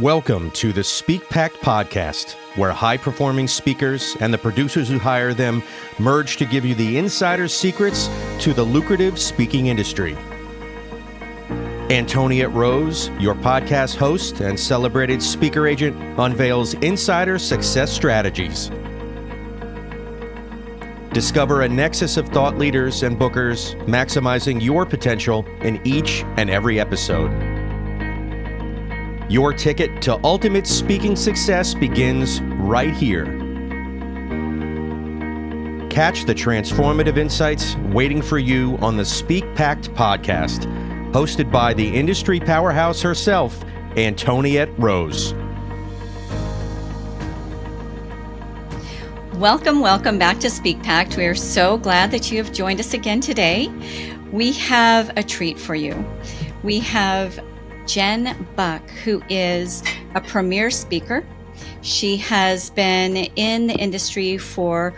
Welcome to the SPEAKPact podcast, where high-performing speakers and the producers who hire them merge to give you the insider secrets to the lucrative speaking industry. Antoniette Rose, your podcast host and celebrated speaker agent, unveils insider success strategies. Discover a nexus of thought leaders and bookers, maximizing your potential in each and every episode. Your ticket to ultimate speaking success begins right here. Catch the transformative insights waiting for you on the SPEAKPact podcast, hosted by the industry powerhouse herself, Antoinette Rose. Welcome back to SPEAKPact. We are so glad that you have joined us again today. We have a treat for you. We have Jen Buck, who is a premier speaker. She has been in the industry for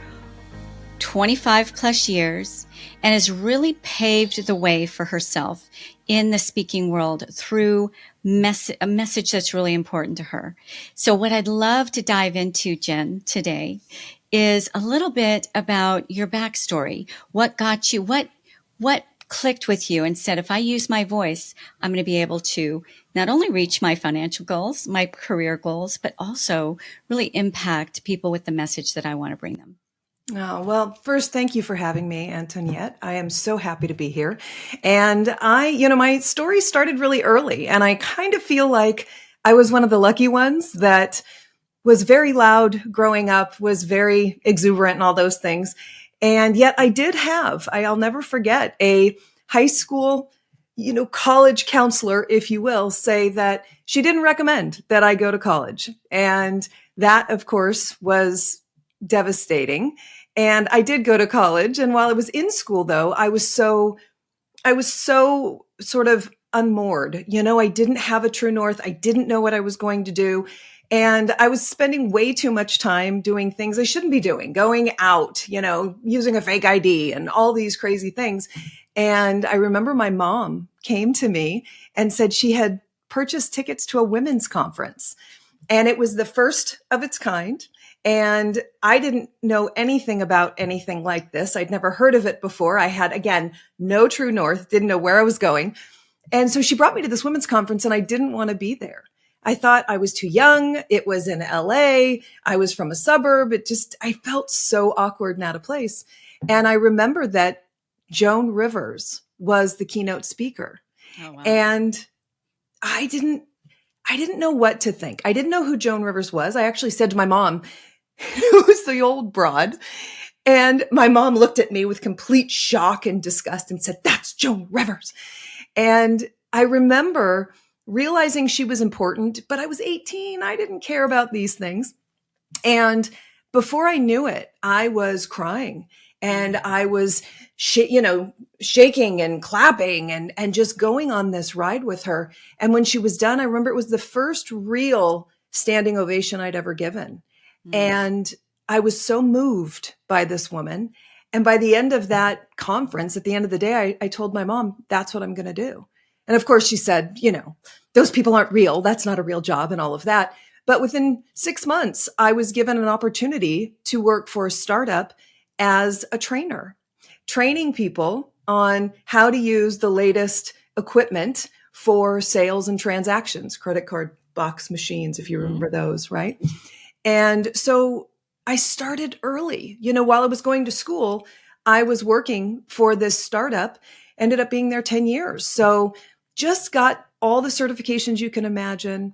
25 plus years and has really paved the way for herself in the speaking world through a message that's really important to her. So what I'd love to dive into, Jen, today is a little bit about your backstory. What got you, what clicked with you and said, if I use my voice, I'm going to be able to not only reach my financial goals, my career goals, but also really impact people with the message that I want to bring them. Oh, well, first, thank you for having me, Antoniette. I am so happy to be here. And my story started really early, and I kind of feel like I was one of the lucky ones that was very loud growing up, was very exuberant and all those things. And yet I'll never forget, a high school, college counselor, if you will, say that she didn't recommend that I go to college. And that, of course, was devastating. And I did go to college. And while I was in school, though, I was so sort of unmoored. I didn't have a true north. I didn't know what I was going to do. And I was spending way too much time doing things I shouldn't be doing, going out, using a fake ID and all these crazy things. And I remember my mom came to me and said she had purchased tickets to a women's conference. And it was the first of its kind. And I didn't know anything about anything like this. I'd never heard of it before. I had, again, no true north, didn't know where I was going. And so she brought me to this women's conference and I didn't want to be there. I thought I was too young. It was in LA. I was from a suburb. I felt so awkward and out of place. And I remember that Joan Rivers was the keynote speaker. Oh, wow. And I didn't know what to think. I didn't know who Joan Rivers was. I actually said to my mom, who's the old broad? And my mom looked at me with complete shock and disgust and said, "That's Joan Rivers." And I remember realizing she was important, but I was 18. I didn't care about these things. And before I knew it, I was crying and I was, shaking and clapping and just going on this ride with her. And when she was done, I remember it was the first real standing ovation I'd ever given. Mm. And I was so moved by this woman. And by the end of that conference, at the end of the day, I told my mom, that's what I'm going to do. And of course, she said, those people aren't real. That's not a real job and all of that. But within 6 months, I was given an opportunity to work for a startup as a trainer, training people on how to use the latest equipment for sales and transactions, credit card box machines, if you remember those, right? And so I started early. While I was going to school, I was working for this startup, ended up being there 10 years. So just got all the certifications you can imagine.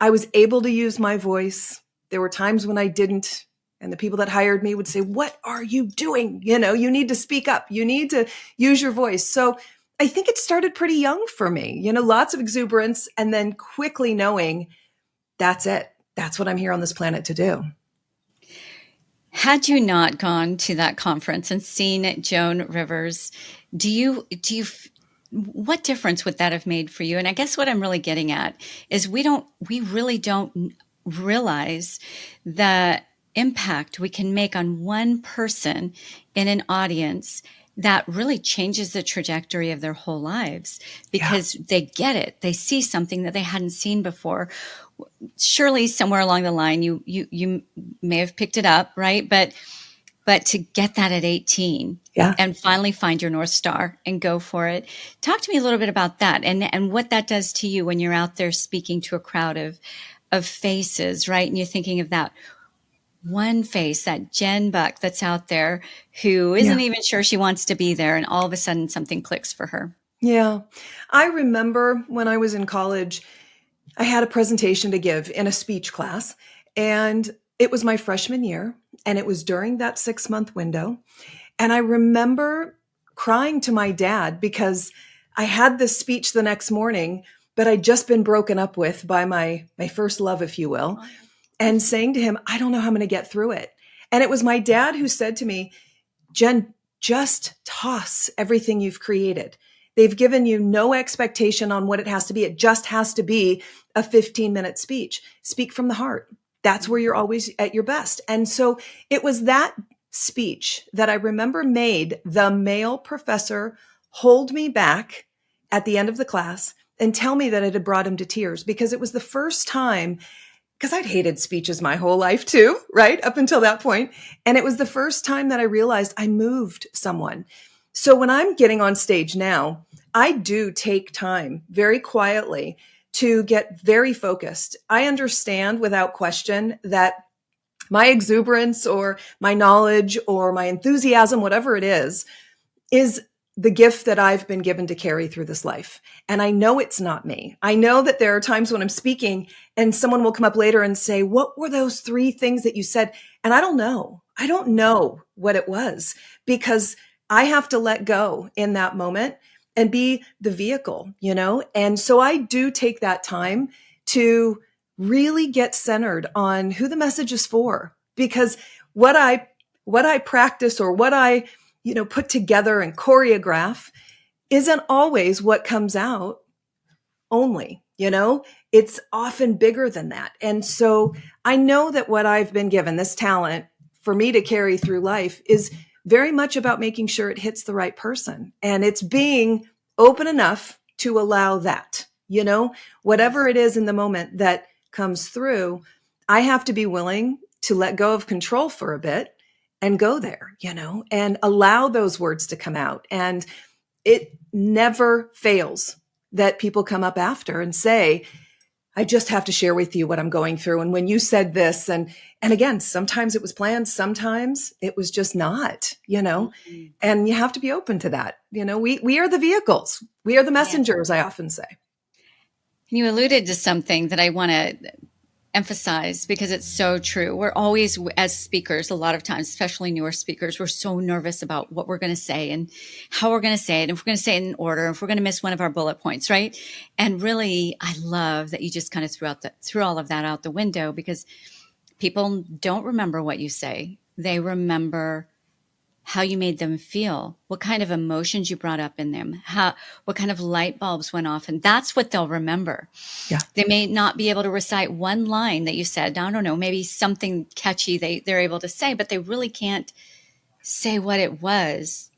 I was able to use my voice. There were times when I didn't. And the people that hired me would say, "What are you doing? You need to speak up. You need to use your voice." So I think it started pretty young for me, lots of exuberance and then quickly knowing that's it. That's what I'm here on this planet to do. Had you not gone to that conference and seen Joan Rivers, what difference would that have made for you? And I guess what I'm really getting at is we really don't realize the impact we can make on one person in an audience that really changes the trajectory of their whole lives because they get it. They see something that they hadn't seen before. surely somewhere along the line, you may have picked it up, right? But to get that at 18 Yeah. and finally find your North Star and go for it. Talk to me a little bit about that and what that does to you when you're out there speaking to a crowd of faces, right? And you're thinking of that one face, that Jen Buck that's out there who isn't Yeah. even sure she wants to be there. And all of a sudden something clicks for her. Yeah. I remember when I was in college, I had a presentation to give in a speech class, and it was my freshman year, and it was during that 6-month window. And I remember crying to my dad because I had this speech the next morning, but I'd just been broken up with by my first love, if you will, and saying to him, I don't know how I'm going to get through it. And it was my dad who said to me, Jen, just toss everything you've created. They've given you no expectation on what it has to be. It just has to be a 15-minute speech. Speak from the heart. That's where you're always at your best. And so it was that speech that I remember made the male professor hold me back at the end of the class and tell me that it had brought him to tears, because it was the first time, because I'd hated speeches my whole life too, right? Up until that point. And it was the first time that I realized I moved someone. So when I'm getting on stage now, I do take time very quietly to get very focused. I understand without question that my exuberance or my knowledge or my enthusiasm, whatever it is the gift that I've been given to carry through this life. And I know it's not me. I know that there are times when I'm speaking and someone will come up later and say, what were those 3 things that you said? And I don't know. I don't know what it was, because I have to let go in that moment and be the vehicle, And so I do take that time to really get centered on who the message is for, because what I practice or what I put together and choreograph isn't always what comes out only, it's often bigger than that. And so I know that what I've been given, this talent for me to carry through life, is very much about making sure it hits the right person. And it's being open enough to allow that, whatever it is in the moment that comes through, I have to be willing to let go of control for a bit and go there, and allow those words to come out. And it never fails that people come up after and say, I just have to share with you what I'm going through. And when you said this, and again, sometimes it was planned, sometimes it was just not, and you have to be open to that. We are the vehicles. We are the messengers, I often say. You alluded to something that I want to emphasize, because it's so true. We're always, as speakers, a lot of times, especially newer speakers, we're so nervous about what we're going to say and how we're going to say it, and if we're going to say it in order, if we're going to miss one of our bullet points, right? And really, I love that you just kind of threw all of that out the window, because people don't remember what you say. They remember how you made them feel, what kind of emotions you brought up in them, what kind of light bulbs went off. And that's what they'll remember. Yeah. They may not be able to recite one line that you said. I don't know, maybe something catchy they're able to say, but they really can't say what it was,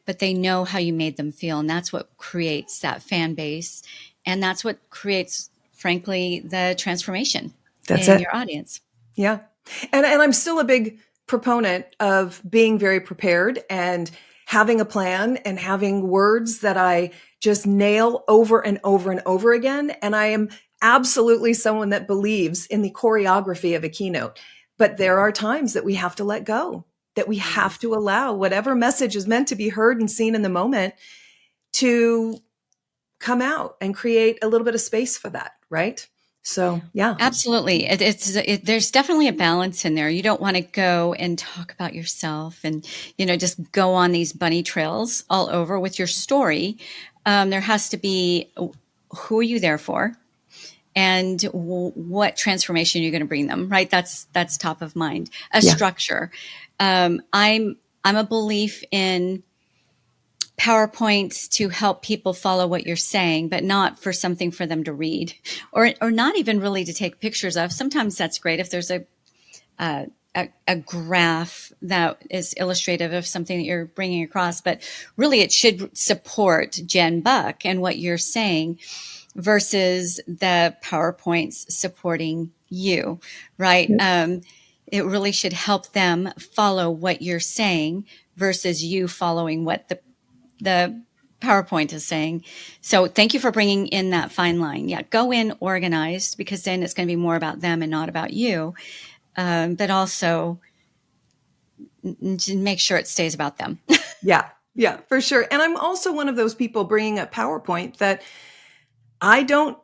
but they know how you made them feel. And that's what creates that fan base. And that's what creates, frankly, the transformation in your audience. Yeah. And I'm still a big proponent of being very prepared and having a plan and having words that I just nail over and over and over again. And I am absolutely someone that believes in the choreography of a keynote. But there are times that we have to let go, that we have to allow whatever message is meant to be heard and seen in the moment to come out and create a little bit of space for that, right? So, yeah. Absolutely. There's definitely a balance in there. You don't want to go and talk about yourself and, just go on these bunny trails all over with your story. There has to be, who are you there for? And what transformation you're going to bring them, right? That's top of mind. Structure. I'm a belief in PowerPoints to help people follow what you're saying, but not for something for them to read or not even really to take pictures of. Sometimes that's great if there's a a graph that is illustrative of something that you're bringing across, but really it should support Jen Buck and what you're saying versus the PowerPoints supporting you, right? It really should help them follow what you're saying versus you following what the PowerPoint is saying. So thank you for bringing in that fine line. Yeah, go in organized, because then it's going to be more about them and not about you. But also make sure it stays about them. Yeah, for sure. And I'm also one of those people bringing up PowerPoint that I don't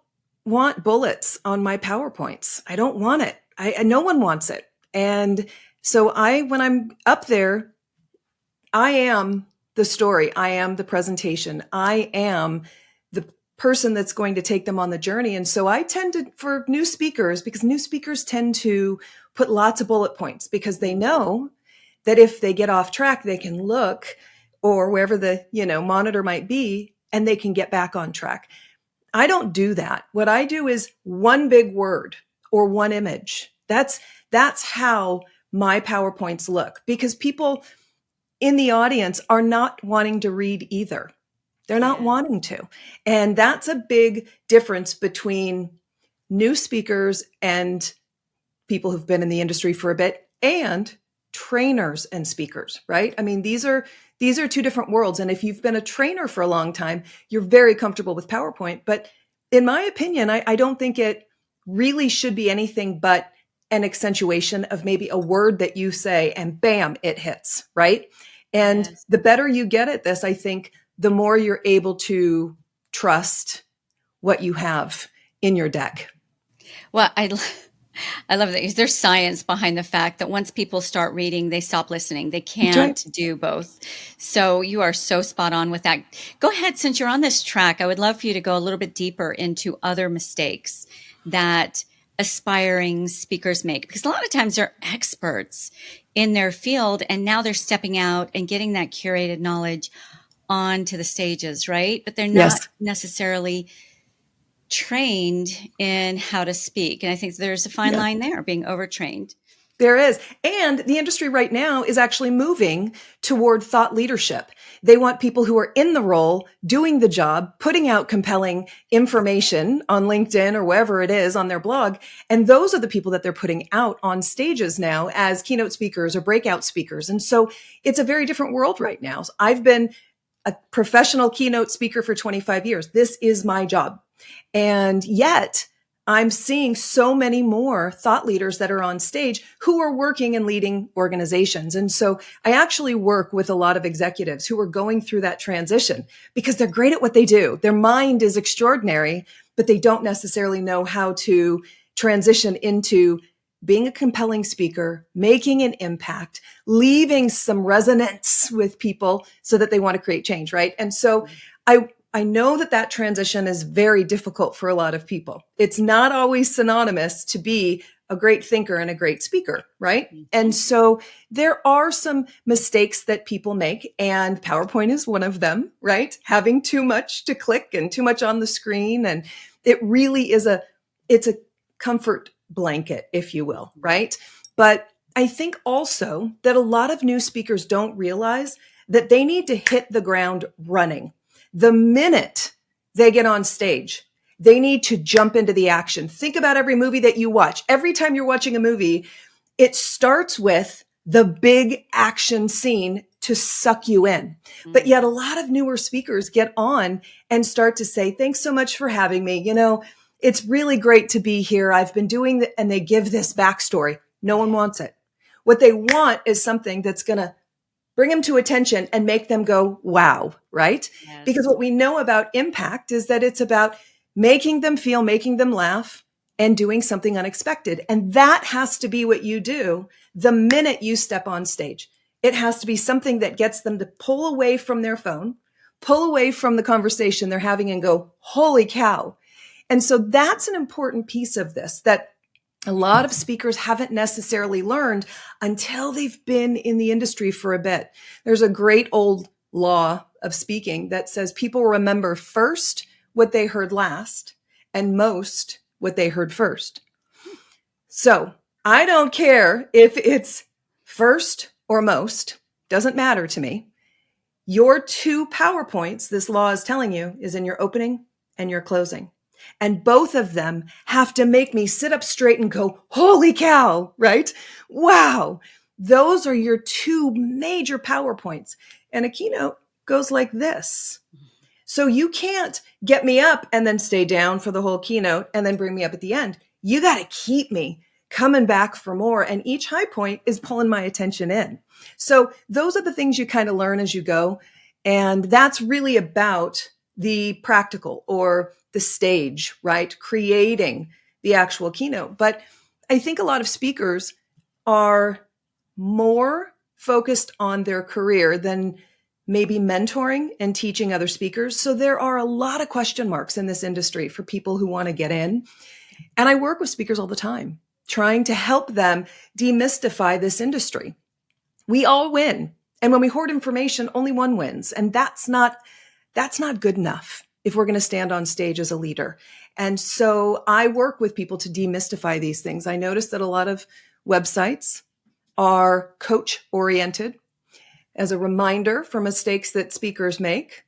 want bullets on my PowerPoints. I don't want it. No one wants it. And so when I'm up there, I am the story. I am the presentation. I am the person that's going to take them on the journey. And so I tend to, for new speakers, because new speakers tend to put lots of bullet points because they know that if they get off track, they can look or wherever the, monitor might be, and they can get back on track. I don't do that. What I do is one big word or one image. That's how my PowerPoints look, because people in the audience are not wanting to read either. They're not wanting to. And that's a big difference between new speakers and people who've been in the industry for a bit, and trainers and speakers, right? I mean, these are two different worlds. And if you've been a trainer for a long time, you're very comfortable with PowerPoint. But in my opinion, I don't think it really should be anything but an accentuation of maybe a word that you say and bam, it hits, right? And the better you get at this, I think the more you're able to trust what you have in your deck. Well, I love that. There's science behind the fact that once people start reading, they stop listening. They can't do both. So you are so spot on with that. Go ahead. Since you're on this track, I would love for you to go a little bit deeper into other mistakes that aspiring speakers make, because a lot of times they're experts in their field and now they're stepping out and getting that curated knowledge onto the stages, right? But they're not necessarily trained in how to speak. And I think there's a fine line there, being overtrained. There is. And the industry right now is actually moving toward thought leadership. They want people who are in the role, doing the job, putting out compelling information on LinkedIn or wherever it is on their blog. And those are the people that they're putting out on stages now as keynote speakers or breakout speakers. And so it's a very different world right now. So I've been a professional keynote speaker for 25 years. This is my job. And yet I'm seeing so many more thought leaders that are on stage who are working and leading organizations. And so I actually work with a lot of executives who are going through that transition because they're great at what they do. Their mind is extraordinary, but they don't necessarily know how to transition into being a compelling speaker, making an impact, leaving some resonance with people so that they want to create change, right? And so I know that transition is very difficult for a lot of people. It's not always synonymous to be a great thinker and a great speaker, right? Mm-hmm. And so there are some mistakes that people make, and PowerPoint is one of them, right? Having too much to click and too much on the screen. And it really is it's a comfort blanket, if you will, right? But I think also that a lot of new speakers don't realize that they need to hit the ground running. The minute they get on stage, they need to jump into the action. Think about every movie that you watch. Every time you're watching a movie, it starts with the big action scene to suck you in. Mm-hmm. But yet a lot of newer speakers get on and start to say, thanks so much for having me. It's really great to be here. I've been doing and they give this backstory. No one wants it. What they want is something that's going to bring them to attention and make them go, wow, right? Yes. Because what we know about impact is that it's about making them feel, making them laugh, and doing something unexpected. And that has to be what you do the minute you step on stage. It has to be something that gets them to pull away from their phone, pull away from the conversation they're having and go, holy cow. And so that's an important piece of this that a lot of speakers haven't necessarily learned until they've been in the industry for a bit. There's a great old law of speaking that says people remember first what they heard last and most what they heard first. So I don't care if it's first or most, doesn't matter to me. Your 2 PowerPoints, this law is telling you, is in your opening and your closing. And both of them have to make me sit up straight and go, holy cow, right? Wow. Those are your 2 major PowerPoints. And a keynote goes like this. So you can't get me up and then stay down for the whole keynote and then bring me up at the end. You got to keep me coming back for more. And each high point is pulling my attention in. So those are the things you kind of learn as you go. And that's really about the practical or the stage, right? Creating the actual keynote. But I think a lot of speakers are more focused on their career than maybe mentoring and teaching other speakers. So there are a lot of question marks in this industry for people who want to get in. And I work with speakers all the time, trying to help them demystify this industry. We all win. And when we hoard information, only one wins. And that's not good enough if we're going to stand on stage as a leader. And so I work with people to demystify these things. I notice that a lot of websites are coach oriented. As a reminder for mistakes that speakers make,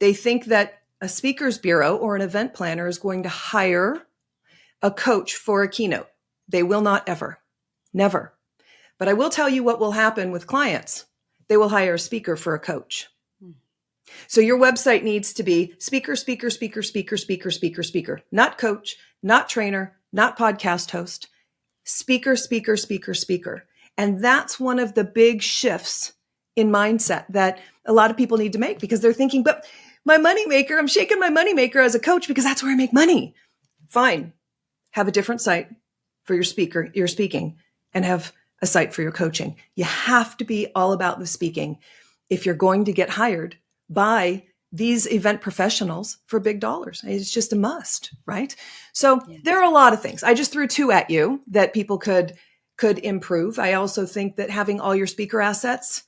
they think that a speakers bureau or an event planner is going to hire a coach for a keynote. They will not ever, never. But I will tell you what will happen with clients. They will hire a speaker for a coach. So your website needs to be speaker, speaker, speaker, speaker, speaker, speaker, speaker, not coach, not trainer, not podcast host, speaker, speaker, speaker, speaker. And that's one of the big shifts in mindset that a lot of people need to make, because they're thinking, but my moneymaker, I'm shaking my moneymaker as a coach because that's where I make money. Fine. Have a different site for your speaking, and have a site for your coaching. You have to be all about the speaking if you're going to get hired by these event professionals for big dollars. It's just a must, right? So There are a lot of things. I just threw 2 at you that people could improve. I also think that having all your speaker assets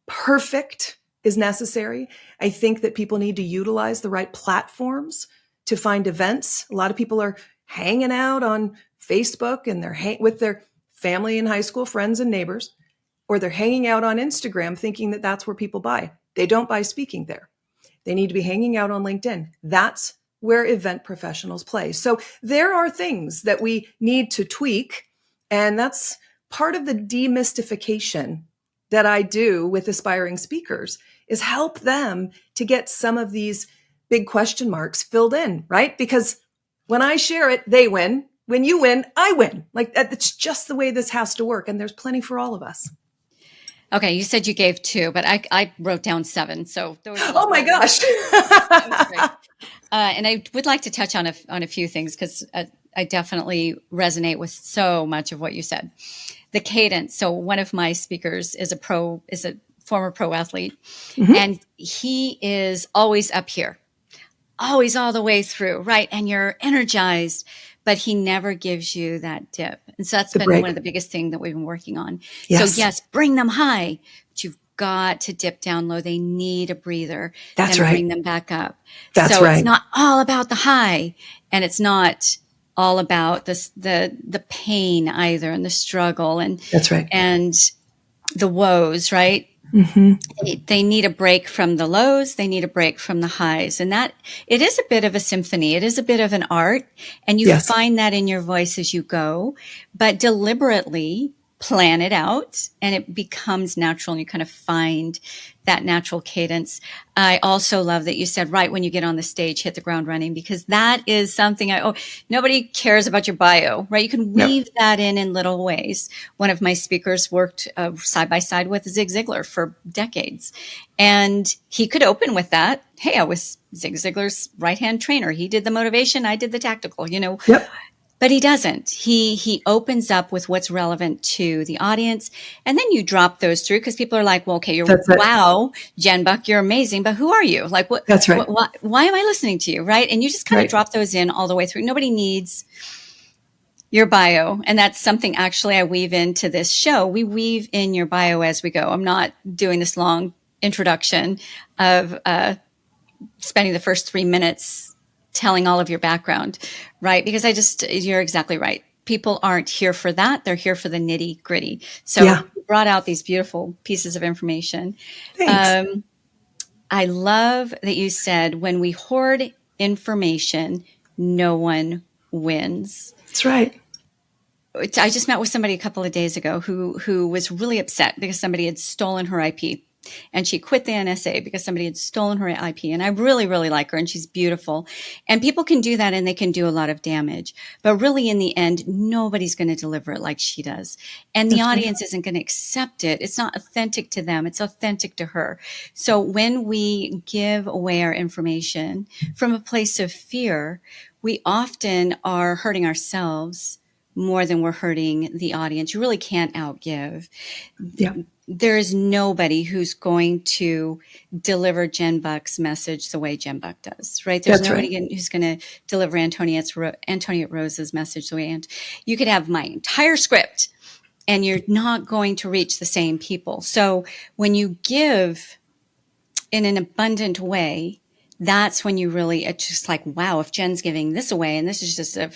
perfect is necessary. I think that people need to utilize the right platforms to find events. A lot of people are hanging out on Facebook and they're with their family and high school friends and neighbors, or they're hanging out on Instagram thinking that that's where people buy. They don't buy speaking there. They need to be hanging out on LinkedIn. That's where event professionals play. So there are things that we need to tweak, and that's part of the demystification that I do with aspiring speakers, is help them to get some of these big question marks filled in, right? Because when I share it, they win. When you win, I win. Like, it's just the way this has to work. And there's plenty for all of us. Okay, you said you gave 2, but I wrote down 7. So oh my gosh. And I would like to touch on a few things, because I definitely resonate with so much of what you said. The cadence. So one of my speakers is a former pro athlete, and he is always up here, always all the way through, right? And you're energized, but he never gives you that dip. And so that's been one of the biggest things that we've been working on. Yes. So yes, bring them high, but you've got to dip down low. They need a breather. That's and right. Bring them back up. That's so right. It's not all about the high, and it's not all about the pain either, and the struggle, and that's right, and the woes, right? They need a break from the lows. They need a break from the highs, and that it is a bit of a symphony. It is a bit of an art, and you find that in your voice as you go, but deliberately plan it out, and it becomes natural, and you kind of find that natural cadence. I also love that you said, right when you get on the stage, hit the ground running, because that is something nobody cares about your bio, right? You can weave that in little ways. One of my speakers worked side by side with Zig Ziglar for decades, and he could open with that. Hey, I was Zig Ziglar's right-hand trainer. He did the motivation. I did the tactical, But he doesn't. He opens up with what's relevant to the audience. And then you drop those through, because people are like, well, okay, wow, Jen Buck, you're amazing. But who are you? Like, what? That's right. Why am I listening to you? Right. And you just kind of drop those in all the way through. Nobody needs your bio. And that's something actually I weave into this show. We weave in your bio as we go. I'm not doing this long introduction of spending the first 3 minutes telling all of your background, right? Because you're exactly right. people aren't here for that. They're here for the nitty gritty. So Yeah. you brought out these beautiful pieces of information. Thanks. I love that you said when we hoard information, no one wins. That's right. I just met with somebody a couple of days ago who was really upset because somebody had stolen her IP. And she quit the NSA because somebody had stolen her IP. And I really, really like her, and she's beautiful. And people can do that, and they can do a lot of damage. But really, in the end, nobody's going to deliver it like she does. And the audience isn't going to accept it. It's not authentic to them. It's authentic to her. So when we give away our information from a place of fear, we often are hurting ourselves more than we're hurting the audience. You really can't outgive. Yeah. There is nobody who's going to deliver Jen Buck's message the way Jen Buck does, right? There's nobody who's going to deliver Antoniette Rose's message the way you could have my entire script, and you're not going to reach the same people. So when you give in an abundant way, that's when you really, it's just like, wow, if Jen's giving this away, and this is just a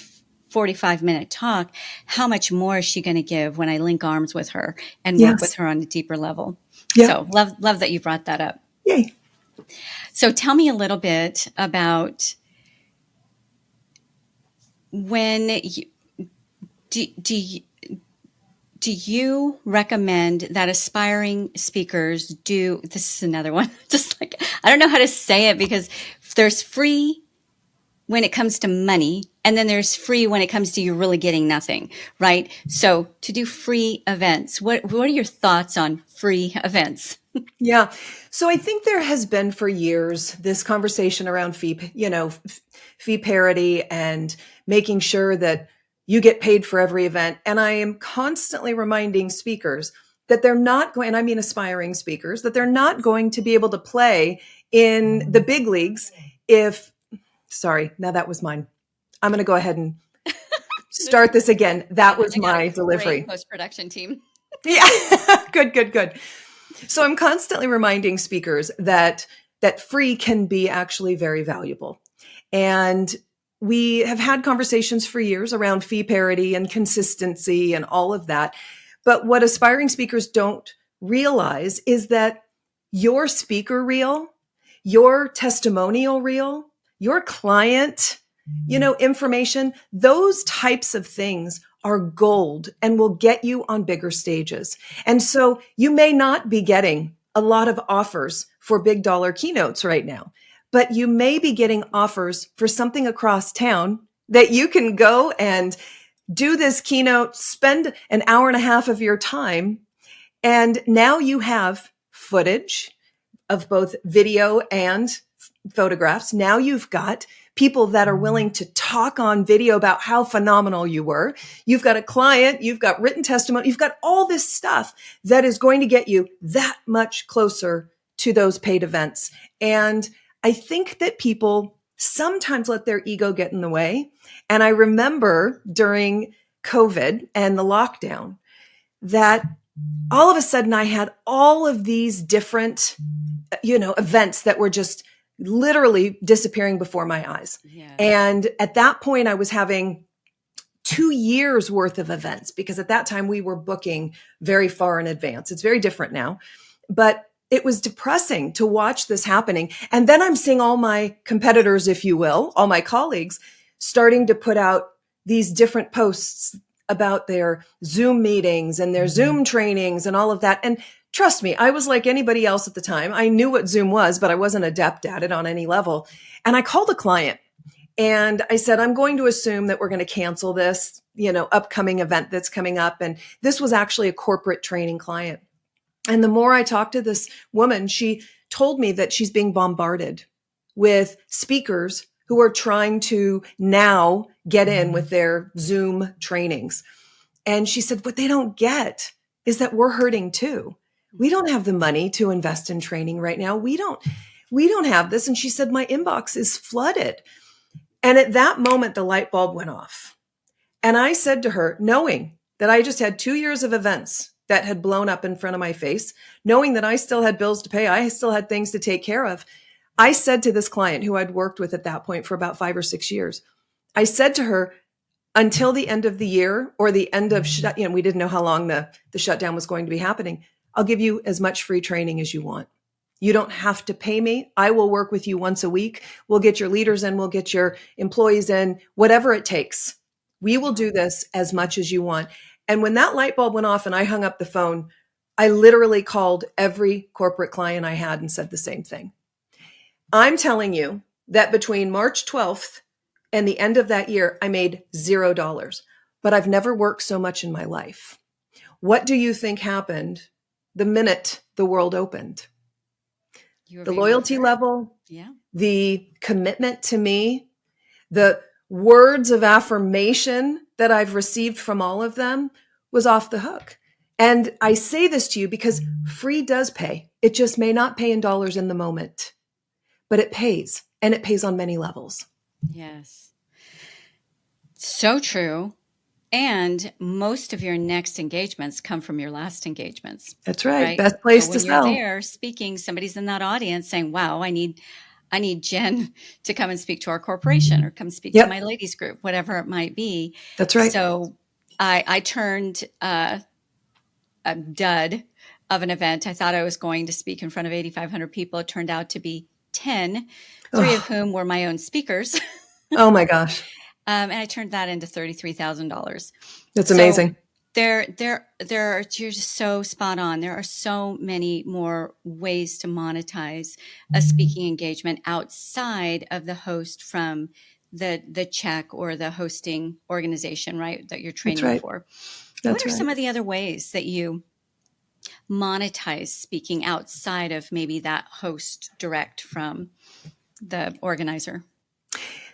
45-minute talk, how much more is she going to give when I link arms with her and work with her on a deeper level? Yeah. So love that you brought that up. Yay. So tell me a little bit about when do you recommend that aspiring speakers do, this is another one, just like, I don't know how to say it, because there's free when it comes to money, and then there's free when it comes to you really getting nothing, right? So to do free events, what are your thoughts on free events? Yeah. So I think there has been for years this conversation around fee parity and making sure that you get paid for every event. And I am constantly reminding speakers that they're not going, and I mean aspiring speakers, that they're not going to be able to play in the big leagues sorry, now that was mine. I'm going to go ahead and start this again. That was my delivery. Post-production team. Yeah. Good. So I'm constantly reminding speakers that free can be actually very valuable. And we have had conversations for years around fee parity and consistency and all of that. But what aspiring speakers don't realize is that your speaker reel, your testimonial reel, your client, information, those types of things are gold and will get you on bigger stages. And so you may not be getting a lot of offers for big dollar keynotes right now, but you may be getting offers for something across town that you can go and do this keynote, spend an hour and a half of your time. And now you have footage of both video and photographs. Now you've got people that are willing to talk on video about how phenomenal you were. You've got a client, you've got written testimony, you've got all this stuff that is going to get you that much closer to those paid events. And I think that people sometimes let their ego get in the way. And I remember during COVID and the lockdown that all of a sudden I had all of these different, events that were just literally disappearing before my eyes. Yeah. And at that point, I was having 2 years worth of events because at that time we were booking very far in advance. It's very different now, but it was depressing to watch this happening. And then I'm seeing all my competitors, if you will, all my colleagues starting to put out these different posts about their Zoom meetings and their Zoom trainings and all of that. And trust me, I was like anybody else at the time. I knew what Zoom was, but I wasn't adept at it on any level. And I called a client and I said, I'm going to assume that we're going to cancel this, upcoming event that's coming up. And this was actually a corporate training client. And the more I talked to this woman, she told me that she's being bombarded with speakers who are trying to now get in with their Zoom trainings. And she said, what they don't get is that we're hurting too. We don't have the money to invest in training right now. We don't have this. And she said, my inbox is flooded. And at that moment, the light bulb went off. And I said to her, knowing that I just had 2 years of events that had blown up in front of my face, knowing that I still had bills to pay, I still had things to take care of. I said to this client who I'd worked with at that point for about 5 or 6 years, I said to her, until the end of the year or the end of, we didn't know how long the shutdown was going to be happening. I'll give you as much free training as you want. You don't have to pay me. I will work with you once a week. We'll get your leaders in. We'll get your employees in, whatever it takes. We will do this as much as you want. And when that light bulb went off and I hung up the phone, I literally called every corporate client I had and said the same thing. I'm telling you that between March 12th and the end of that year, I made $0, but I've never worked so much in my life. What do you think happened the minute the world opened? The loyalty level, the commitment to me, the words of affirmation that I've received from all of them was off the hook. And I say this to you because free does pay. It just may not pay in dollars in the moment, but it pays, and it pays on many levels. Yes. So true. And most of your next engagements come from your last engagements. That's right. Best place to sell. When you're there speaking, somebody's in that audience saying, wow, I need Jen to come and speak to our corporation or come speak to my ladies group, whatever it might be. That's right. So I turned a dud of an event. I thought I was going to speak in front of 8,500 people. It turned out to be 10, three of whom were my own speakers. Oh my gosh. And I turned that into $33,000. That's amazing. You're just so spot on. There are so many more ways to monetize a speaking engagement outside of the host from the check or the hosting organization, right? That you're training for. What are some of the other ways that you monetize speaking outside of maybe that host direct from the organizer?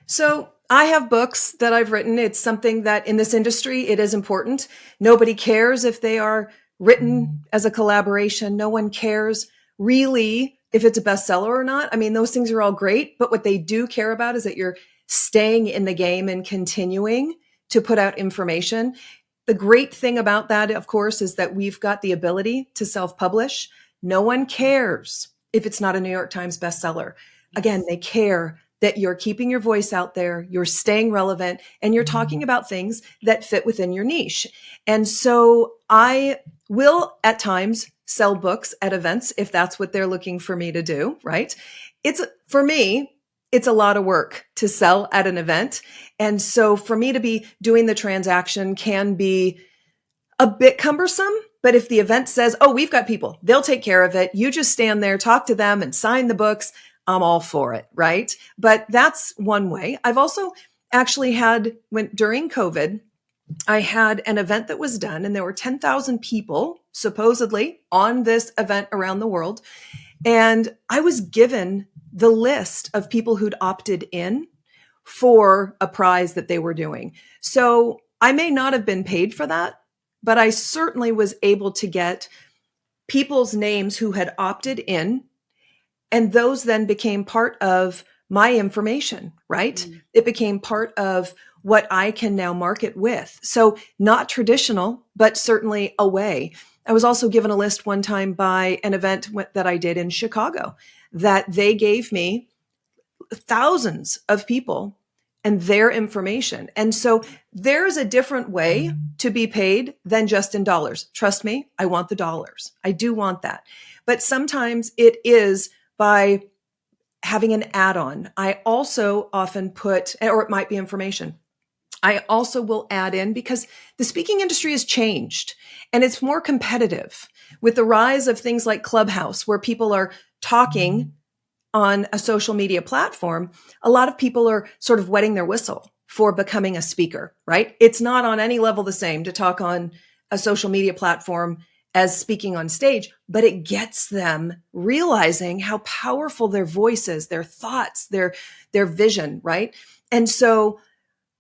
So I have books that I've written. It's something that in this industry, it is important. Nobody cares if they are written as a collaboration. No one cares really if it's a bestseller or not. I mean, those things are all great, but what they do care about is that you're staying in the game and continuing to put out information. The great thing about that, of course, is that we've got the ability to self-publish. No one cares if it's not a New York Times bestseller. Again, they care that you're keeping your voice out there, you're staying relevant, and you're talking about things that fit within your niche. And so I will at times sell books at events if that's what they're looking for me to do, right? For me, it's a lot of work to sell at an event. And so for me to be doing the transaction can be a bit cumbersome. But if the event says, oh, we've got people, they'll take care of it. You just stand there, talk to them and sign the books. I'm all for it, right? But that's one way. I've also actually during COVID, I had an event that was done and there were 10,000 people supposedly on this event around the world. And I was given the list of people who'd opted in for a prize that they were doing. So I may not have been paid for that, but I certainly was able to get people's names who had opted in. And those then became part of my information, right? Mm. It became part of what I can now market with. So not traditional, but certainly a way. I was also given a list one time by an event that I did in Chicago that they gave me thousands of people and their information. And so there's a different way to be paid than just in dollars. Trust me, I want the dollars. I do want that. But sometimes it is by having an add-on. I also often or it might be information. I also will add in because the speaking industry has changed and it's more competitive with the rise of things like Clubhouse, where people are talking on a social media platform. A lot of people are sort of wetting their whistle for becoming a speaker, right? It's not on any level the same to talk on a social media platform as speaking on stage, but it gets them realizing how powerful their voice is, their thoughts, their vision, right? And so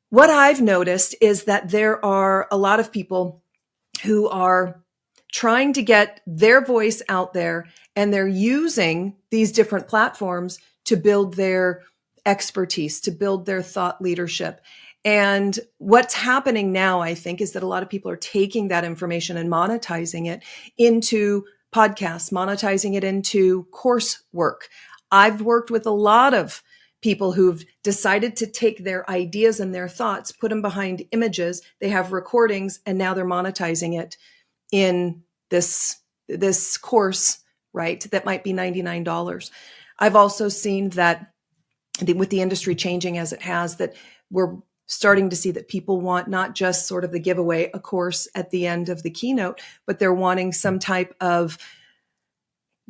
what I've noticed is that there are a lot of people who are trying to get their voice out there, and they're using these different platforms to build their expertise, to build their thought leadership. And what's happening now, I think, is that a lot of people are taking that information and monetizing it into podcasts, monetizing it into coursework. I've worked with a lot of people who've decided to take their ideas and their thoughts, put them behind images. They have recordings, and now they're monetizing it in this course, right? That might be $99. I've also seen that with the industry changing as it has, that we're starting to see that people want not just sort of the giveaway, a course at the end of the keynote, but they're wanting some type of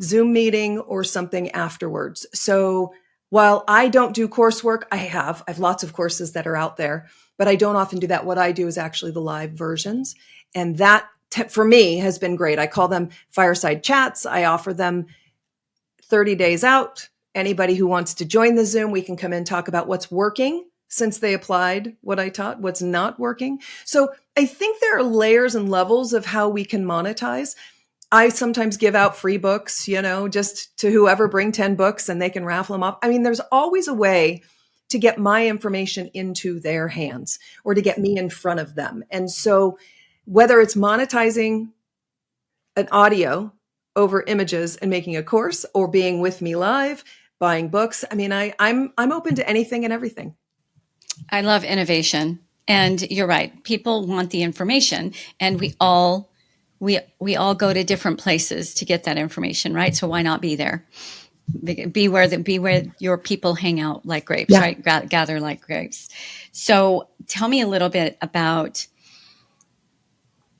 Zoom meeting or something afterwards. So while I don't do coursework, I have lots of courses that are out there, but I don't often do that. What I do is actually the live versions. And that for me has been great. I call them fireside chats. I offer them 30 days out. Anybody who wants to join the Zoom, we can come in, talk about what's working since they applied what I taught, what's not working. So I think there are layers and levels of how we can monetize. I sometimes give out free books, just to whoever, bring 10 books and they can raffle them up. I mean, there's always a way to get my information into their hands or to get me in front of them. And so whether it's monetizing an audio over images and making a course, or being with me live, buying books, I mean, I'm open to anything and everything. I love innovation. And you're right. People want the information, and we all go to different places to get that information, right? So why not be there? Be where your people hang out like grapes, Yeah. right? Gather like grapes. So tell me a little bit about,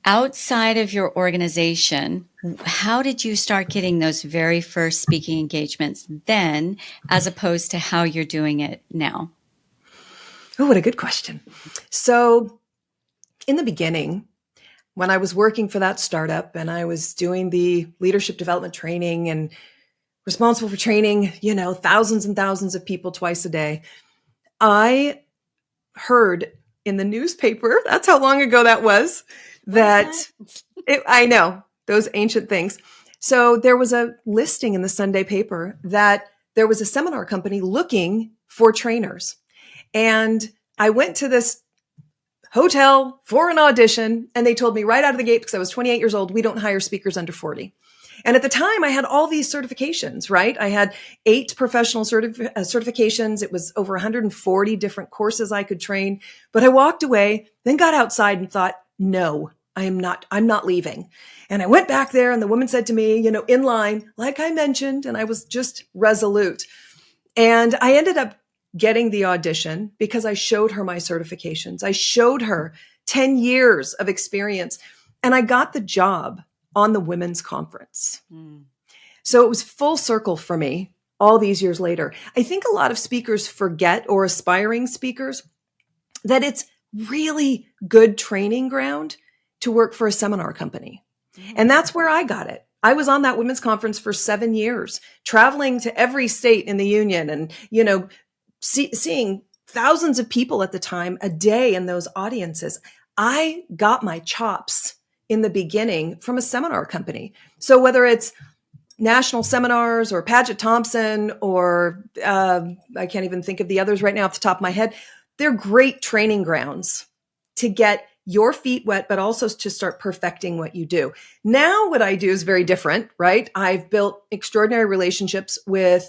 outside of your organization, how did you start getting those very first speaking engagements then, as opposed to how you're doing it now? Oh, what a good question. So in the beginning, when I was working for that startup and I was doing the leadership development training and responsible for training, thousands and thousands of people twice a day, I heard in the newspaper, that's how long ago that was, I know, those ancient things. So there was a listing in the Sunday paper that there was a seminar company looking for trainers. And I went to this hotel for an audition, and they told me right out of the gate, because I was 28 years old, we don't hire speakers under 40. And at the time I had all these certifications, right? I had 8 professional certifications. It was over 140 different courses I could train, but I walked away, then got outside and thought, no, I'm not leaving. And I went back there, and the woman said to me, in line, like I mentioned, and I was just resolute. And I ended up getting the audition because I showed her my certifications. I showed her 10 years of experience, and I got the job on the women's conference. So it was full circle for me all these years later. I think a lot of speakers forget, or aspiring speakers, that it's really good training ground to work for a seminar company. And that's where I got it. I was on that women's conference for 7 years, traveling to every state in the union and, seeing thousands of people at the time a day in those audiences. I got my chops in the beginning from a seminar company. So whether it's national seminars or Paget Thompson or I can't even think of the others right now off the top of my head, they're great training grounds to get your feet wet, but also to start perfecting what you do. Now what I do is very different, right? I've built extraordinary relationships with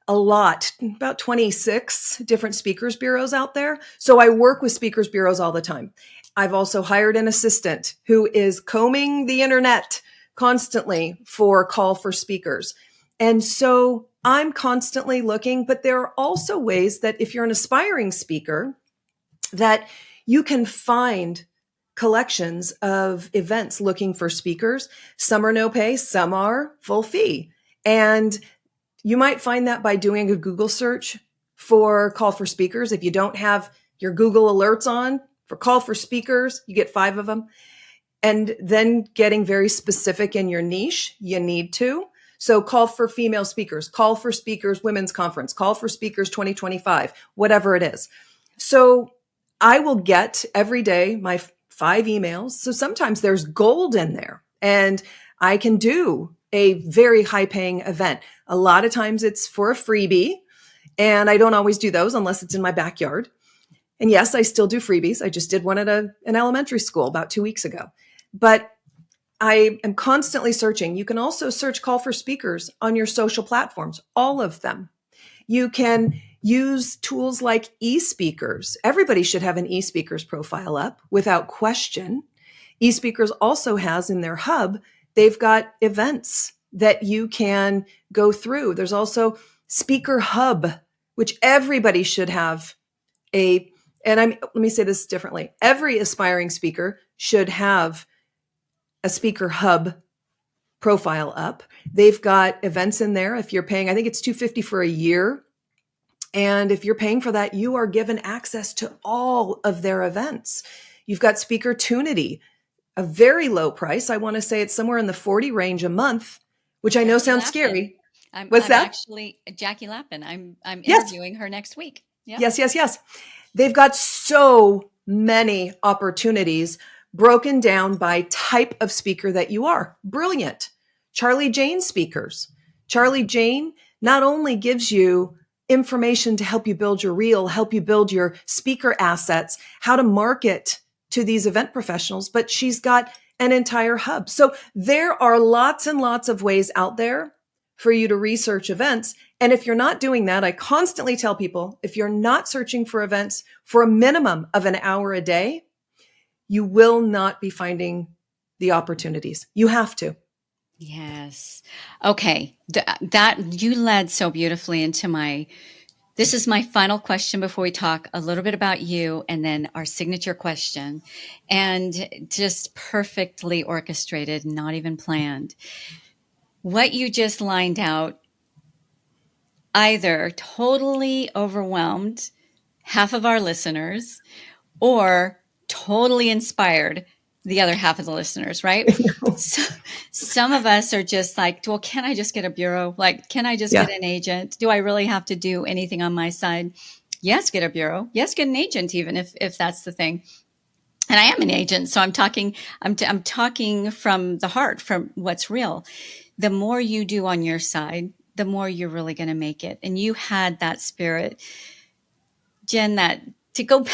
about 26 different speakers bureaus out there. So I work with speakers bureaus all the time. I've also hired an assistant who is combing the internet constantly for call for speakers. And so I'm constantly looking, but there are also ways that if you're an aspiring speaker, that you can find collections of events looking for speakers. Some are no pay, some are full fee. And you might find that by doing a Google search for call for speakers. If you don't have your Google alerts on for call for speakers, you get 5 of them. And then getting very specific in your niche, you need to. So call for female speakers, call for speakers, women's conference, call for speakers 2025, whatever it is. So I will get every day my 5 emails. So sometimes there's gold in there, and I can do a very high paying event. A lot of times it's for a freebie, and I don't always do those unless it's in my backyard. And yes, I still do freebies. I just did one at an elementary school about 2 weeks ago. But I am constantly searching. You can also search call for speakers on your social platforms, all of them. You can Use tools like eSpeakers. Everybody should have an eSpeakers profile up without question. eSpeakers also has in their hub, they've got events that you can go through. There's also Speaker Hub, which everybody should have let me say this differently. Every aspiring speaker should have a Speaker Hub profile up. They've got events in there. If you're paying, I think it's $250 for a year. And if you're paying for that, you are given access to all of their events. You've got Speaker Tunity, a very low price. I want to say it's somewhere in the 40 range a month, which I know sounds scary. What's that? Actually Jackie Lappin. I'm Yes. interviewing her next week. Yep. Yes. They've got so many opportunities broken down by type of speaker that you are. Brilliant. Charlie Jane speakers. Charlie Jane not only gives you information to help you build your reel, help you build your speaker assets, how to market to these event professionals, but she's got an entire hub. So there are lots and lots of ways out there for you to research events. And if you're not doing that, I constantly tell people, if you're not searching for events for a minimum of an hour a day, you will not be finding the opportunities. You have to. Yes. Okay. That you led so beautifully into this is my final question before we talk a little bit about you and then our signature question, and just perfectly orchestrated, not even planned. What you just lined out either totally overwhelmed half of our listeners or totally inspired the other half of the listeners, right? So, some of us are just like, well, can I just get a bureau? Like, can I just get an agent? Do I really have to do anything on my side? Yes, get a bureau. Yes, get an agent, even if that's the thing. And I am an agent, so I'm talking from the heart, from what's real. The more you do on your side, the more you're really going to make it. And you had that spirit, Jen, that to go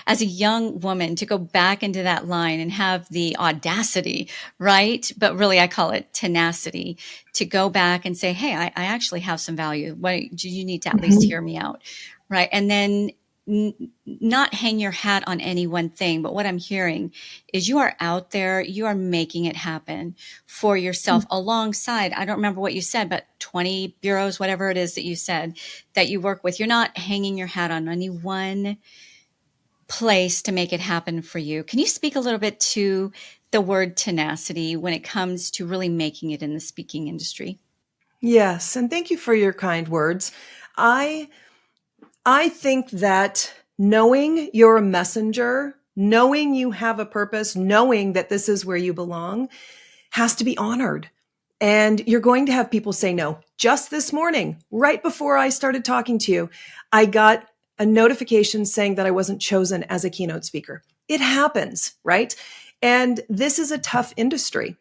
as a young woman, to go back into that line and have the audacity, right? But really, I call it tenacity, to go back and say, hey, I actually have some value. You need to at least hear me out, right? And then not hang your hat on any one thing. But what I'm hearing is you are out there, you are making it happen for yourself alongside, I don't remember what you said, but 20 bureaus, whatever it is that you said that you work with. You're not hanging your hat on any one place to make it happen for you. Can you speak a little bit to the word tenacity when it comes to really making it in the speaking industry? Yes. And thank you for your kind words. I think that knowing you're a messenger, knowing you have a purpose, knowing that this is where you belong has to be honored. And you're going to have people say no. Just this morning, right before I started talking to you, I got a notification saying that I wasn't chosen as a keynote speaker. It happens, right? And this is a tough industry.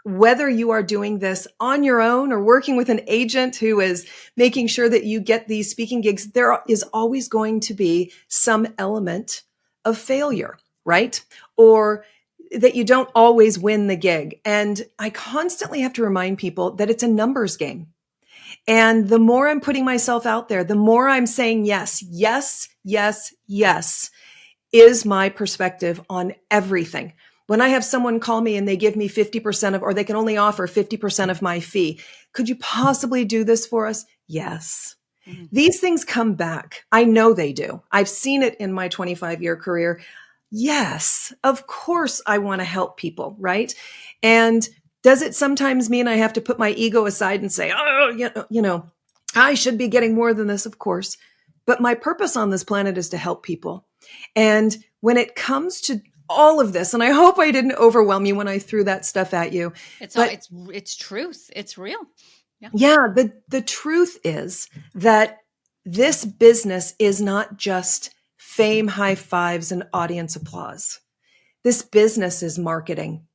Whether you are doing this on your own or working with an agent who is making sure that you get these speaking gigs, there is always going to be some element of failure, right? Or that you don't always win the gig. And I constantly have to remind people that it's a numbers game. And the more I'm putting myself out there, the more I'm saying yes, yes, yes, yes, is my perspective on everything. When I have someone call me and they give me 50% or they can only offer 50% of my fee, could you possibly do this for us? Yes. Mm-hmm. These things come back. I know they do. I've seen it in my 25-year career. Yes, of course I want to help people, right? And does it sometimes mean I have to put my ego aside and say, oh, I should be getting more than this, of course. But my purpose on this planet is to help people. And when it comes to all of this, and I hope I didn't overwhelm you when I threw that stuff at you. It's truth. It's real. Yeah. The truth is that this business is not just fame, high fives, and audience applause. This business is marketing.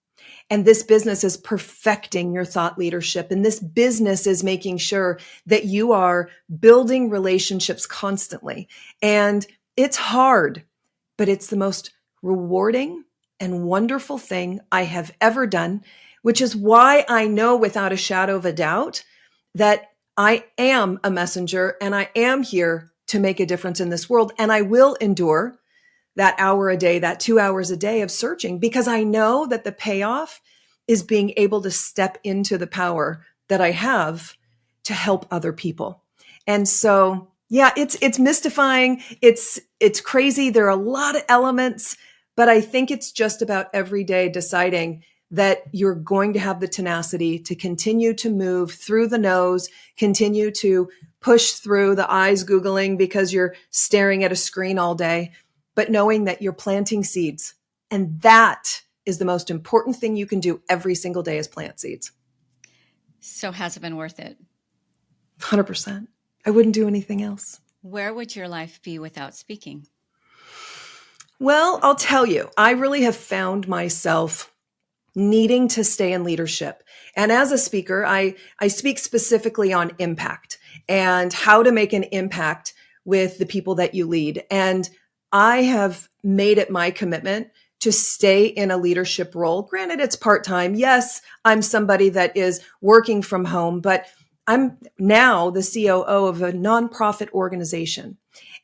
And this business is perfecting your thought leadership. And this business is making sure that you are building relationships constantly. And it's hard, but it's the most rewarding and wonderful thing I have ever done, which is why I know without a shadow of a doubt that I am a messenger and I am here to make a difference in this world. And I will endure that hour a day, that 2 hours a day of searching, because I know that the payoff is being able to step into the power that I have to help other people. And so, yeah, it's mystifying. It's crazy. There are a lot of elements, but I think it's just about every day deciding that you're going to have the tenacity to continue to move through the nose, continue to push through the eyes Googling because you're staring at a screen all day, but knowing that you're planting seeds. And that is the most important thing you can do every single day is plant seeds. So has it been worth it? 100%. I wouldn't do anything else. Where would your life be without speaking? Well, I'll tell you, I really have found myself needing to stay in leadership. And as a speaker, I speak specifically on impact and how to make an impact with the people that you lead. And I have made it my commitment to stay in a leadership role. Granted, it's part-time. Yes, I'm somebody that is working from home, but I'm now the COO of a nonprofit organization.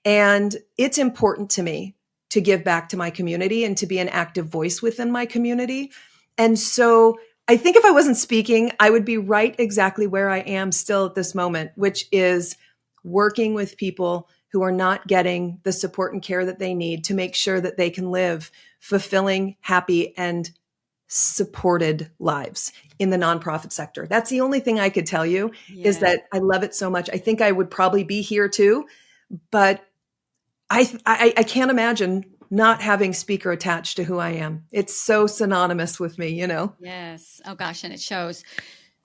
And it's important to me to give back to my community and to be an active voice within my community. And so I think if I wasn't speaking, I would be right exactly where I am still at this moment, which is working with people who are not getting the support and care that they need to make sure that they can live fulfilling, happy, and supported lives in the nonprofit sector. That's the only thing I could tell you is that I love it so much. I think I would probably be here too, but I can't imagine not having speaker attached to who I am. It's so synonymous with me, you know? Yes. Oh gosh, and it shows.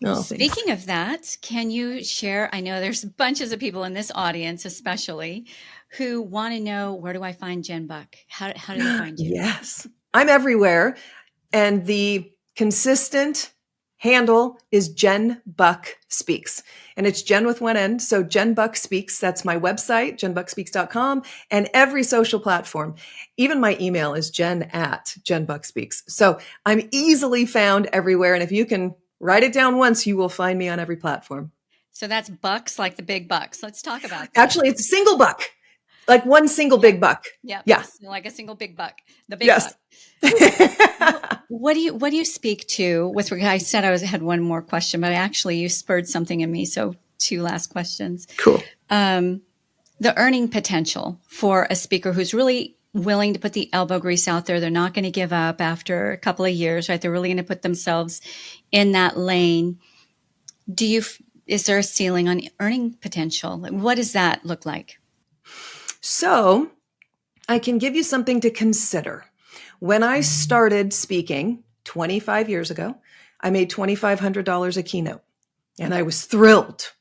Oh, Speaking of that, can you share? I know there's bunches of people in this audience, especially, who want to know, where do I find Jen Buck? How do they find you? Yes, I'm everywhere. And the consistent handle is Jen Buck Speaks. And it's Jen with one N. So Jen Buck Speaks, that's my website, jenbuckspeaks.com, and every social platform. Even my email is jen@jenbuckspeaks. So I'm easily found everywhere. And if you can write it down once, you will find me on every platform. So that's bucks, like the big bucks. Let's talk about that. Actually, it's a single buck, like one single big buck. Yeah. Yeah. Like a single big buck. The big Yes. buck. What do you speak to with regard? I said had one more question, but actually you spurred something in me. So 2 last questions. Cool. The earning potential for a speaker who's really willing to put the elbow grease out there. They're not going to give up after a couple of years, right? They're really going to put themselves in that lane. Is there a ceiling on earning potential? What does that look like? So I can give you something to consider. When I started speaking 25 years ago, I made $2,500 a keynote, and I was thrilled.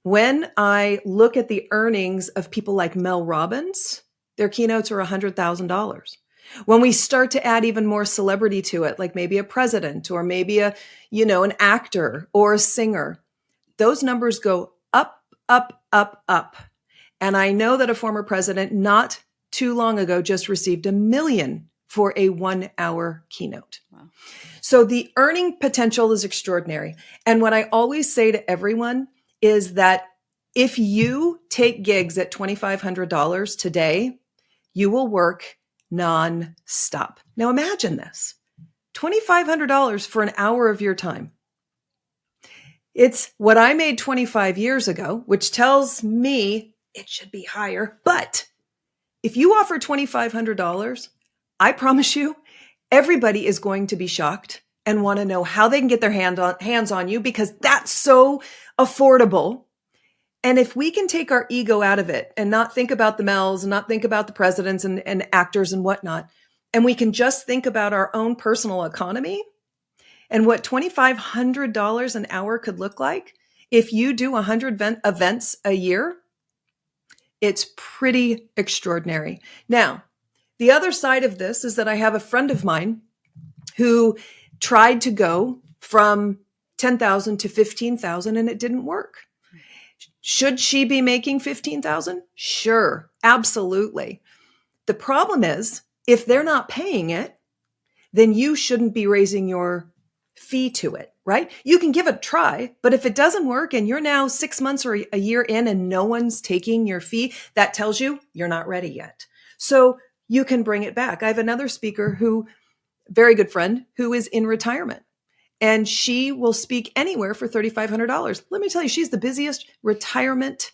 When I look at the earnings of people like Mel Robbins, their keynotes are $100,000. When we start to add even more celebrity to it, like maybe a president or maybe an actor or a singer, those numbers go up, up, up, up. And I know that a former president not too long ago just received $1 million for a 1-hour keynote. Wow. So the earning potential is extraordinary. And what I always say to everyone is that if you take gigs at $2,500 today, you will work nonstop. Now imagine this, $2,500 for an hour of your time. It's what I made 25 years ago, which tells me it should be higher. But if you offer $2,500, I promise you, everybody is going to be shocked and want to know how they can get their hands on you, because that's so affordable. And if we can take our ego out of it and not think about the Mels and not think about the presidents and actors and whatnot, and we can just think about our own personal economy and what $2,500 an hour could look like if you do 100 events a year, it's pretty extraordinary. Now, the other side of this is that I have a friend of mine who tried to go from 10,000 to 15,000 and it didn't work. Should she be making 15,000? Sure, absolutely. The problem is, if they're not paying it, then you shouldn't be raising your fee to it. right? You can give it a try, but if it doesn't work and you're now 6 months or a year in and no one's taking your fee, that tells you you're not ready yet. So you can bring it back. I have another speaker very good friend, who is in retirement, and she will speak anywhere for $3,500. Let me tell you, she's the busiest retirement,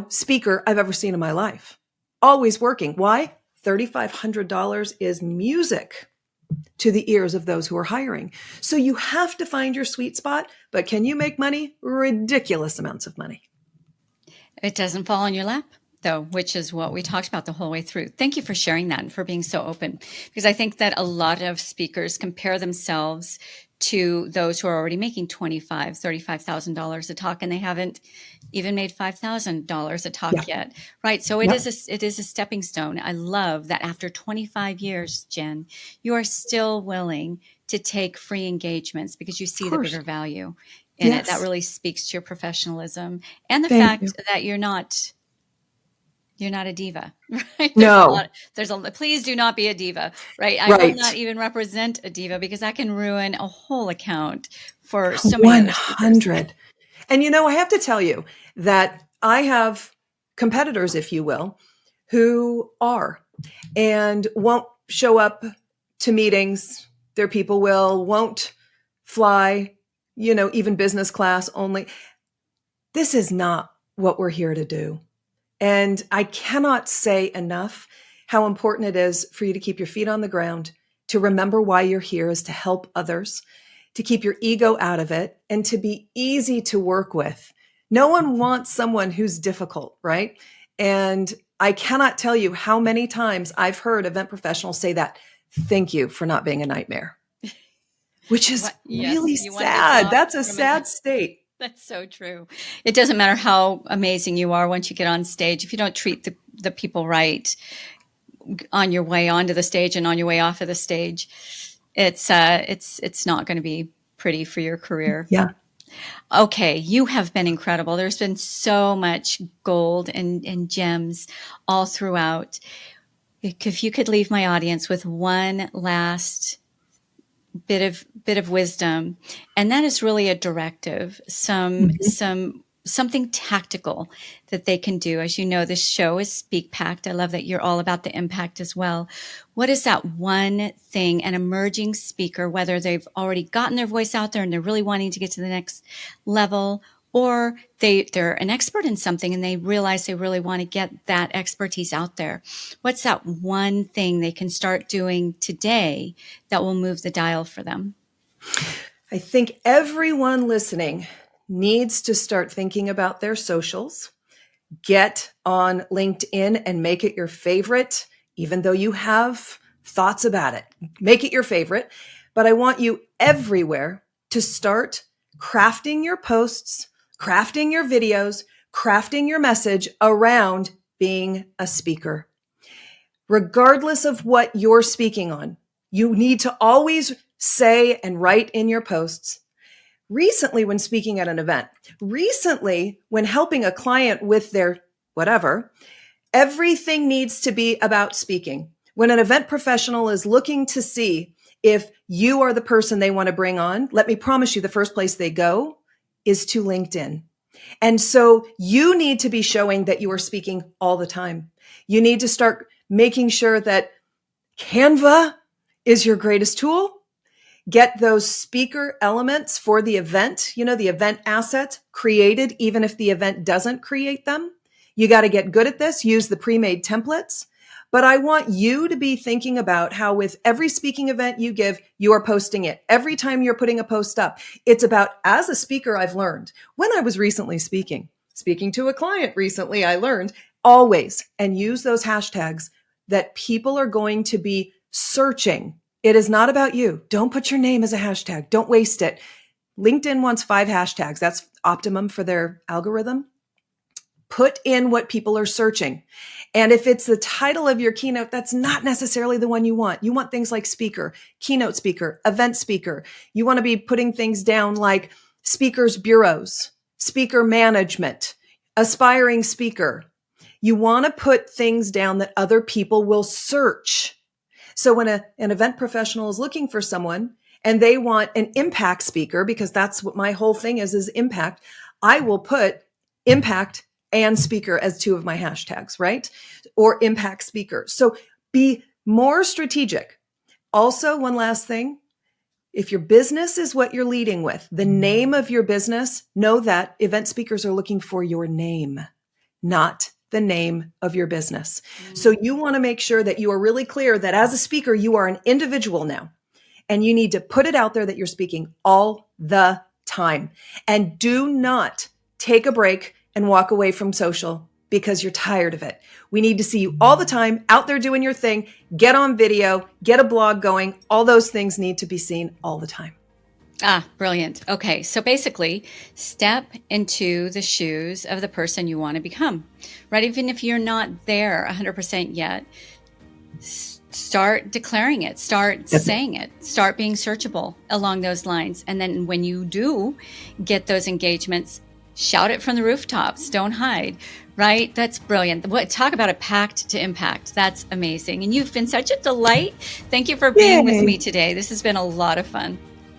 speaker I've ever seen in my life. Always working. Why? $3,500 is music to the ears of those who are hiring. So you have to find your sweet spot, but can you make money? Ridiculous amounts of money. It doesn't fall in your lap, though, which is what we talked about the whole way through. Thank you for sharing that and for being so open, because I think that a lot of speakers compare themselves to those who are already making $25,000, $35,000 a talk, and they haven't even made $5,000 a talk yet, right? So it is a stepping stone. I love that after 25 years, Jen, you are still willing to take free engagements because you see the bigger value in it. That really speaks to your professionalism and the fact that you're not a diva, right? Please do not be a diva, right? I will not even represent a diva because that can ruin a whole account for so many other speakers. 100. And I have to tell you that I have competitors, if you will, who are and won't show up to meetings. Their people won't fly, even business class only. This is not what we're here to do. And I cannot say enough how important it is for you to keep your feet on the ground, to remember why you're here is to help others, to keep your ego out of it, and to be easy to work with. No one wants someone who's difficult, right? And I cannot tell you how many times I've heard event professionals say that, thank you for not being a nightmare, which is really sad. That's a sad state. That's so true. It doesn't matter how amazing you are once you get on stage. If you don't treat the people right on your way onto the stage and on your way off of the stage, it's not going to be pretty for your career. Yeah. Okay. You have been incredible. There's been so much gold and gems all throughout. If you could leave my audience with one last bit of wisdom, and that is really a directive, something tactical that they can do. As you know, this show is SpeakPact. I love that you're all about the impact as well. What is that one thing an emerging speaker, whether they've already gotten their voice out there and they're really wanting to get to the next level, or they're an expert in something and they realize they really want to get that expertise out there? What's that one thing they can start doing today that will move the dial for them? I think everyone listening needs to start thinking about their socials. Get on LinkedIn and make it your favorite, even though you have thoughts about it. Make it your favorite. But I want you everywhere to start crafting your posts, crafting your videos, crafting your message around being a speaker. Regardless of what you're speaking on, you need to always say and write in your posts. Recently, when speaking at an event, recently, when helping a client with their whatever, everything needs to be about speaking. When an event professional is looking to see if you are the person they want to bring on, let me promise you the first place they go is to LinkedIn. And so you need to be showing that you are speaking all the time. You need to start making sure that Canva is your greatest tool. Get those speaker elements for the event, the event assets created, even if the event doesn't create them. You got to get good at this. Use the pre-made templates. But I want you to be thinking about how with every speaking event you give, you are posting it. Every time you're putting a post up, it's about, as a speaker, I've learned when I was recently speaking to a client recently, I learned always, and use those hashtags that people are going to be searching. It is not about you. Don't put your name as a hashtag. Don't waste it. LinkedIn wants 5 hashtags. That's optimum for their algorithm. Put in what people are searching. And if it's the title of your keynote, that's not necessarily the one you want. You want things like speaker, keynote speaker, event speaker. You want to be putting things down like speakers bureaus, speaker management, aspiring speaker. You want to put things down that other people will search. So when an event professional is looking for someone and they want an impact speaker, because that's what my whole thing is impact, I will put impact and speaker as two of my hashtags, right? Or impact speaker. So be more strategic. Also, one last thing. If your business is what you're leading with, the name of your business, know that event speakers are looking for your name, not the name of your business. So you want to make sure that you are really clear that as a speaker, you are an individual now, and you need to put it out there that you're speaking all the time. And do not take a break and walk away from social because you're tired of it. We need to see you all the time out there doing your thing. Get on video, get a blog going. All those things need to be seen all the time. Ah, brilliant. Okay. So basically, step into the shoes of the person you want to become, right? Even if you're not there 100% yet, start declaring it, start saying it, start being searchable along those lines. And then when you do get those engagements, shout it from the rooftops. Don't hide, right? That's brilliant. Talk about a pact to impact. That's amazing. And you've been such a delight. Thank you for being with me today. This has been a lot of fun.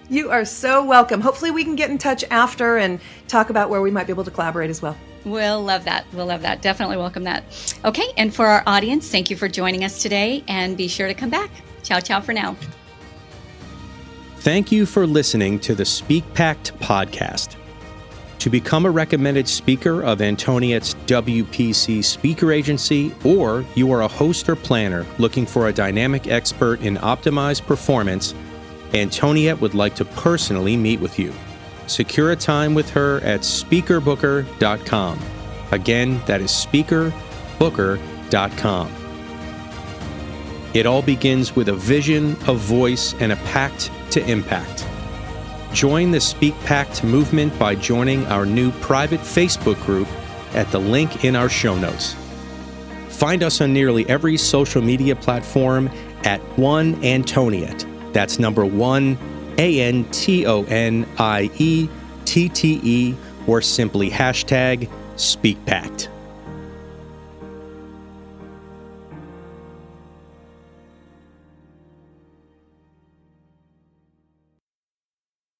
You are so welcome. Hopefully we can get in touch after and talk about where we might be able to collaborate as well. We'll love that. We'll love that. Definitely welcome that. Okay. And for our audience, thank you for joining us today, and be sure to come back. Ciao, ciao for now. Thank you for listening to the SpeakPact podcast. To become a recommended speaker of Antoniette's WPC speaker agency, or you are a host or planner looking for a dynamic expert in optimized performance, Antoniette would like to personally meet with you. Secure a time with her at speakerbooker.com. Again, that is speakerbooker.com. It all begins with a vision, a voice, and a pact to impact. Join the SpeakPact movement by joining our new private Facebook group at the link in our show notes. Find us on nearly every social media platform at One Antoniette. That's number 1, ANTONIETTE, or simply hashtag SpeakPact.